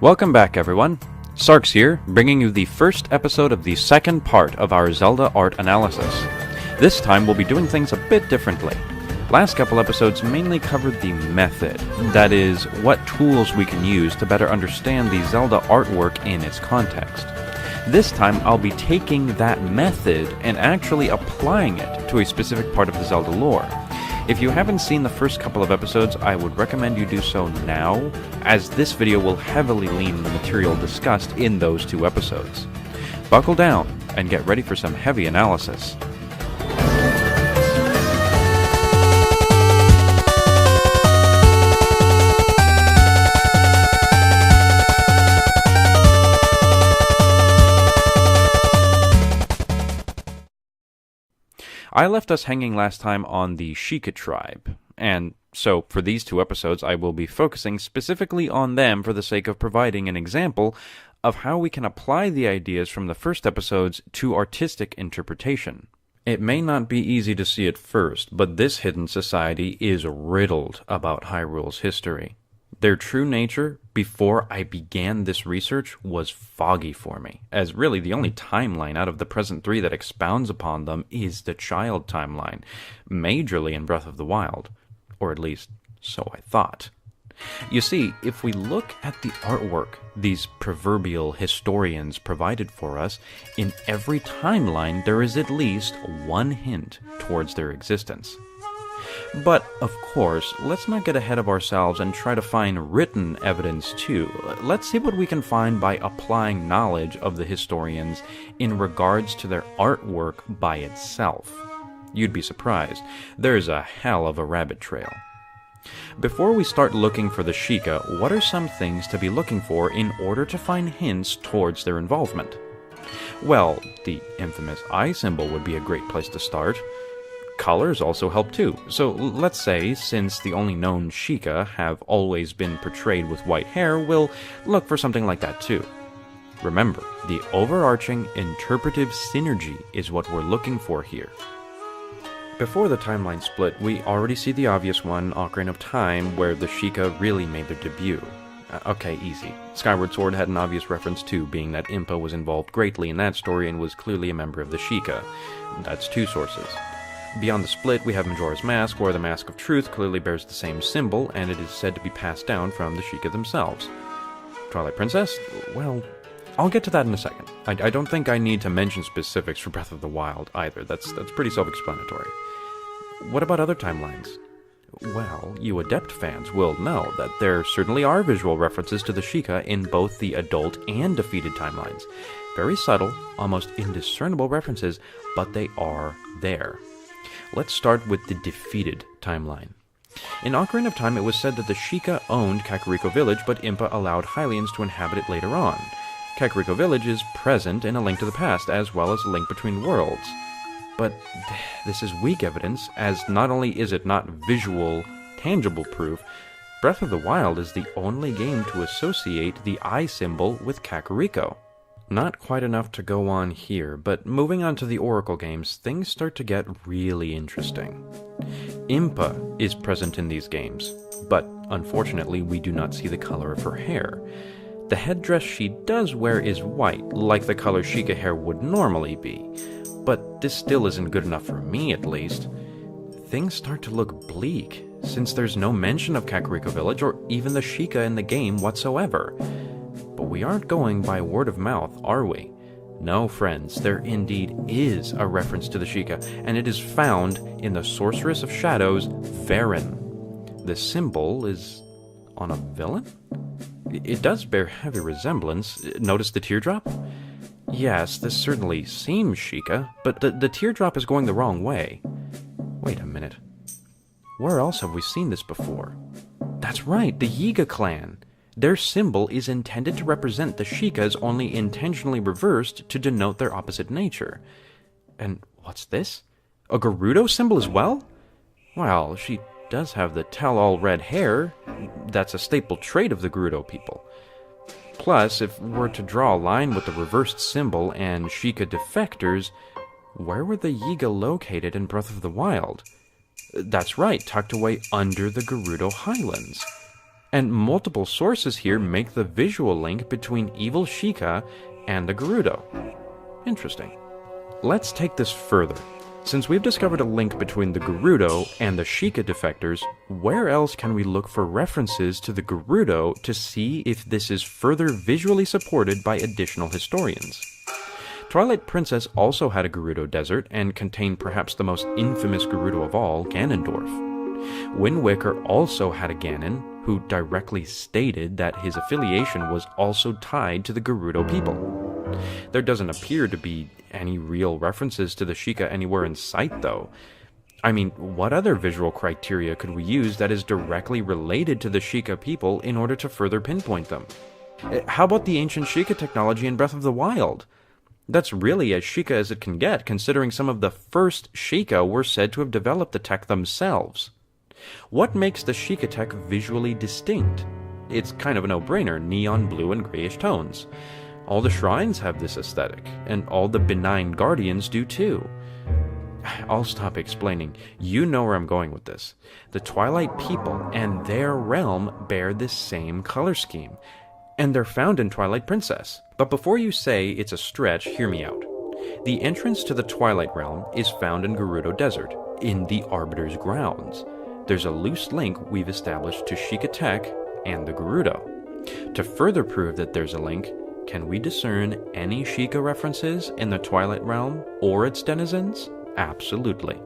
Welcome back, everyone. Sarks here, bringing you the first episode of the second part of our Zelda art analysis. This time we'll be doing things a bit differently. Last couple episodes mainly covered the method, that is, what tools we can use to better understand the Zelda artwork in its context. This time I'll be taking that method and actually applying it to a specific part of the Zelda lore. If you haven't seen the first couple of episodes, I would recommend you do so now, as this video will heavily lean the material discussed in those two episodes. Buckle down and get ready for some heavy analysis. I left us hanging last time on the Sheikah tribe, and so for these two episodes I will be focusing specifically on them for the sake of providing an example of how we can apply the ideas from the first episodes to artistic interpretation. It may not be easy to see at first, but this hidden society is riddled about Hyrule's history. Their true nature, before I began this research, was foggy for me, as really the only timeline out of the present three that expounds upon them is the child timeline, majorly in Breath of the Wild, or at least, so I thought. You see, if we look at the artwork these proverbial historians provided for us, in every timeline there is at least one hint towards their existence. But, of course, let's not get ahead of ourselves and try to find written evidence too. Let's see what we can find by applying knowledge of the historians in regards to their artwork by itself. You'd be surprised. There's a hell of a rabbit trail. Before we start looking for the Sheikah, what are some things to be looking for in order to find hints towards their involvement? Well, the infamous eye symbol would be a great place to start. Colors also help too. So let's say, since the only known Sheikah have always been portrayed with white hair, we'll look for something like that too. Remember, the overarching interpretive synergy is what we're looking for here. Before the timeline split, we already see the obvious one, Ocarina of Time, where the Sheikah really made their debut. Okay, easy. Skyward Sword had an obvious reference too, being that Impa was involved greatly in that story and was clearly a member of the Sheikah. That's two sources. Beyond the split, we have Majora's Mask, where the Mask of Truth clearly bears the same symbol, and it is said to be passed down from the Sheikah themselves. Twilight Princess? Well, I'll get to that in a second. I don't think I need to mention specifics for Breath of the Wild either. That's pretty self-explanatory. What about other timelines? Well, you Adept fans will know that there certainly are visual references to the Sheikah in both the adult and defeated timelines. Very subtle, almost indiscernible references, but they are there. Let's start with the defeated timeline. In Ocarina of Time, it was said that the Sheikah owned Kakariko Village, but Impa allowed Hylians to inhabit it later on. Kakariko Village is present in A Link to the Past, as well as A Link Between Worlds. But this is weak evidence, as not only is it not visual, tangible proof, Breath of the Wild is the only game to associate the eye symbol with Kakariko. Not quite enough to go on here, but moving on to the Oracle games, things start to get really interesting. Impa is present in these games, but unfortunately we do not see the color of her hair. The headdress she does wear is white, like the color Sheikah hair would normally be, but this still isn't good enough for me at least. Things start to look bleak, since there's no mention of Kakariko Village or even the Sheikah in the game whatsoever. But we aren't going by word of mouth, are we? No, friends, there indeed is a reference to the Sheikah, and it is found in the Sorceress of Shadows, Varen. The symbol is on a villain? It does bear heavy resemblance. Notice the teardrop? Yes, this certainly seems Sheikah, but the teardrop is going the wrong way. Wait a minute. Where else have we seen this before? That's right, the Yiga clan. Their symbol is intended to represent the Sheikahs, only intentionally reversed to denote their opposite nature. And what's this? A Gerudo symbol as well? Well, she does have the tell-all red hair. That's a staple trait of the Gerudo people. Plus, if we're to draw a line with the reversed symbol and Sheikah defectors, where were the Yiga located in Breath of the Wild? That's right, tucked away under the Gerudo Highlands. And multiple sources here make the visual link between evil Sheikah and the Gerudo. Interesting. Let's take this further. Since we've discovered a link between the Gerudo and the Sheikah defectors, where else can we look for references to the Gerudo to see if this is further visually supported by additional historians? Twilight Princess also had a Gerudo desert and contained perhaps the most infamous Gerudo of all, Ganondorf. Wind Waker also had a Ganon, who directly stated that his affiliation was also tied to the Gerudo people. There doesn't appear to be any real references to the Sheikah anywhere in sight, though. I mean, what other visual criteria could we use that is directly related to the Sheikah people in order to further pinpoint them? How about the ancient Sheikah technology in Breath of the Wild? That's really as Sheikah as it can get, considering some of the first Sheikah were said to have developed the tech themselves. What makes the Sheikah tech visually distinct? It's kind of a no-brainer, neon blue and grayish tones. All the shrines have this aesthetic, and all the benign guardians do too. I'll stop explaining. You know where I'm going with this. The Twilight people and their realm bear this same color scheme, and they're found in Twilight Princess. But before you say it's a stretch, hear me out. The entrance to the Twilight Realm is found in Gerudo Desert, in the Arbiter's grounds. There's a loose link we've established to Sheikah tech and the Gerudo. To further prove that there's a link, can we discern any Sheikah references in the Twilight Realm or its denizens? Absolutely.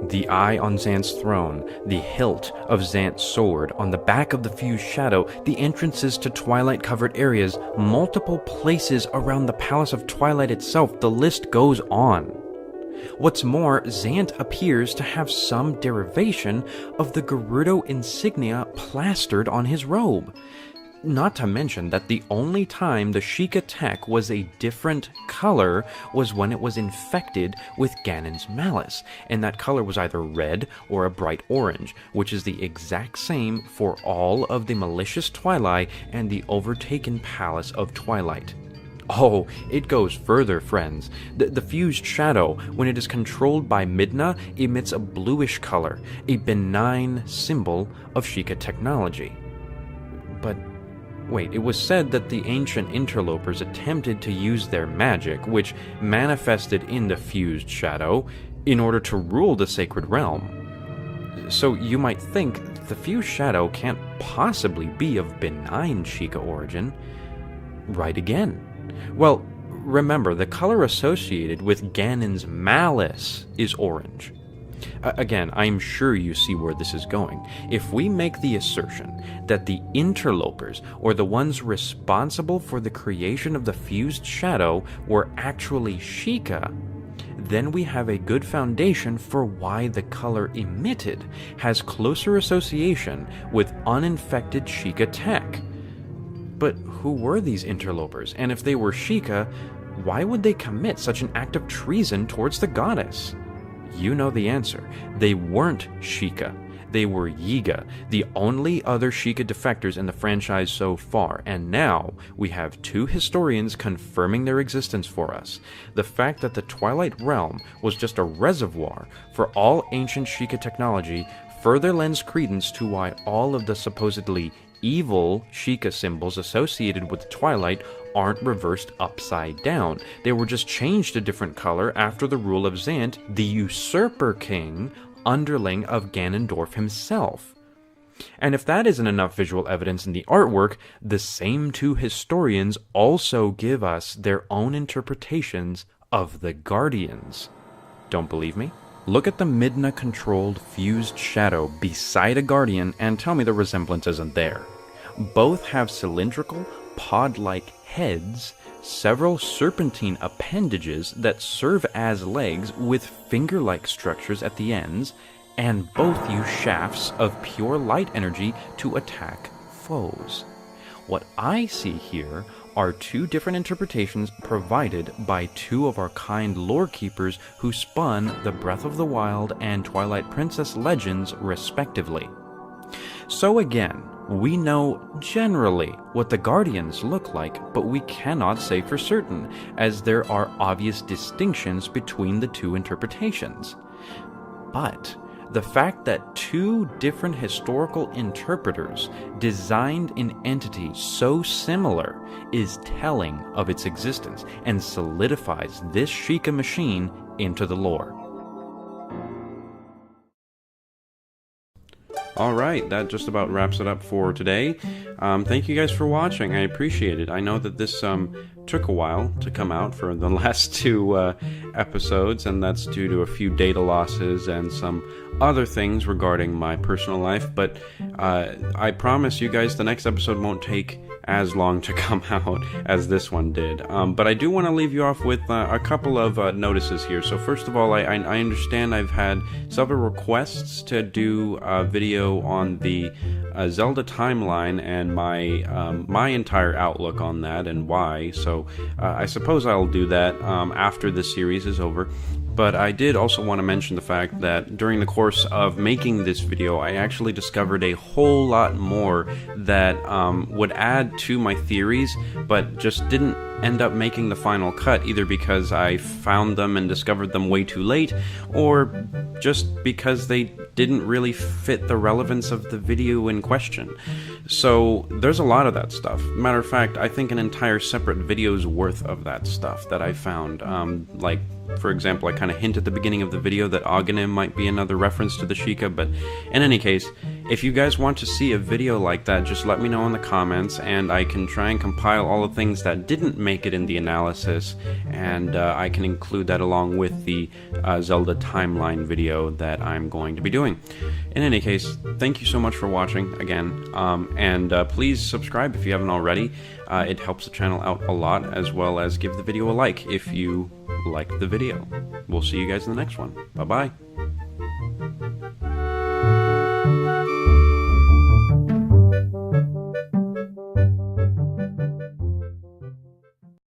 The eye on Xant's throne, the hilt of Xant's sword, on the back of the fused shadow, the entrances to Twilight-covered areas, multiple places around the Palace of Twilight itself, the list goes on. What's more, Xant appears to have some derivation of the Gerudo insignia plastered on his robe. Not to mention that the only time the Sheikah tech was a different color was when it was infected with Ganon's malice, and that color was either red or a bright orange, which is the exact same for all of the malicious Twilight and the overtaken Palace of Twilight. Oh, it goes further, friends. The fused shadow, when it is controlled by Midna, emits a bluish color, a benign symbol of Sheikah technology. But wait, it was said that the ancient interlopers attempted to use their magic, which manifested in the fused shadow, in order to rule the sacred realm. So you might think the fused shadow can't possibly be of benign Sheikah origin. Right again. Well, remember, the color associated with Ganon's malice is orange. Again, I'm sure you see where this is going. If we make the assertion that the interlopers, or the ones responsible for the creation of the fused shadow, were actually Sheikah, then we have a good foundation for why the color emitted has closer association with uninfected Sheikah tech. But who were these interlopers? And if they were Sheikah, why would they commit such an act of treason towards the goddess? You know the answer. They weren't Sheikah. They were Yiga, the only other Sheikah defectors in the franchise so far, and now we have two historians confirming their existence for us. The fact that the Twilight Realm was just a reservoir for all ancient Sheikah technology further lends credence to why all of the supposedly evil Sheikah symbols associated with Twilight aren't reversed upside down. They were just changed a different color after the rule of Xant, the Usurper King, underling of Ganondorf himself. And if that isn't enough visual evidence in the artwork, the same two historians also give us their own interpretations of the Guardians. Don't believe me? Look at the Midna-controlled fused shadow beside a Guardian and tell me the resemblance isn't there. Both have cylindrical, pod-like heads, several serpentine appendages that serve as legs with finger-like structures at the ends, and both use shafts of pure light energy to attack foes. What I see here are two different interpretations provided by two of our kind lore keepers who spun the Breath of the Wild and Twilight Princess legends respectively. So again, we know generally what the Guardians look like, but we cannot say for certain, as there are obvious distinctions between the two interpretations. But The fact that two different historical interpreters designed an entity so similar is telling of its existence and solidifies this Sheikah machine into the lore. Alright, that just about wraps it up for today. Thank you guys for watching. I appreciate it. I know that this took a while to come out for the last two episodes, and that's due to a few data losses and some other things regarding my personal life, but I promise you guys the next episode won't take as long to come out as this one did. But I do want to leave you off with a couple of notices here. So first of all, I understand I've had several requests to do a video on the Zelda timeline and my entire outlook on that and why. So I suppose I'll do that after this series is over. But I did also want to mention the fact that during the course of making this video, I actually discovered a whole lot more that would add to my theories, but just didn't end up making the final cut, either because I found them and discovered them way too late, or just because they didn't really fit the relevance of the video in question. So there's a lot of that stuff. Matter of fact, I think an entire separate video's worth of that stuff that I found. Like, for example, I kind of hint at the beginning of the video that Aghanim might be another reference to the Sheikah, but in any case, if you guys want to see a video like that, just let me know in the comments, and I can try and compile all the things that didn't make it in the analysis, and I can include that along with the Zelda timeline video that I'm going to be doing. In any case, thank you so much for watching again, and please subscribe if you haven't already. It helps the channel out a lot, as well as give the video a like if you liked the video. We'll see you guys in the next one. Bye-bye.